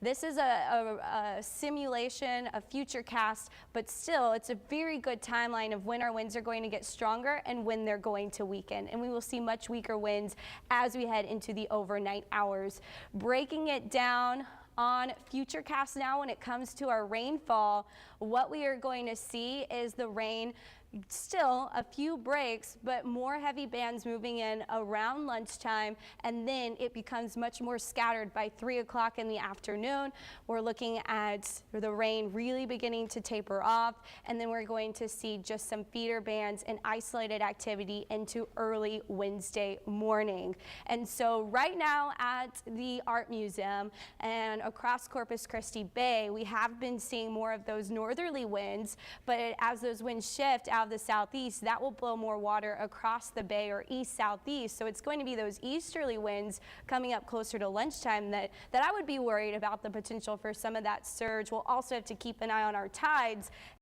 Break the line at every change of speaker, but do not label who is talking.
This is a simulation, a future cast, but still it's a very good timeline of when our winds are going to get stronger and when they're going to weaken. And we will see much weaker winds as we head into the overnight hours. Breaking it down on futurecast now, when it comes to our rainfall, what we are going to see is the rain, still a few breaks, but more heavy bands moving in around lunchtime, and then it becomes much more scattered by 3 o'clock in the afternoon. We're looking at the rain really beginning to taper off, and then we're going to see just some feeder bands and isolated activity into early Wednesday morning. And so right now at the Art Museum and across Corpus Christi Bay, we have been seeing more of those northerly winds, but as those winds shift out of the southeast, that will blow more water across the bay or east-southeast. So it's going to be those easterly winds coming up closer to lunchtime that I would be worried about the potential for some of that surge. We'll also have to keep an eye on our tides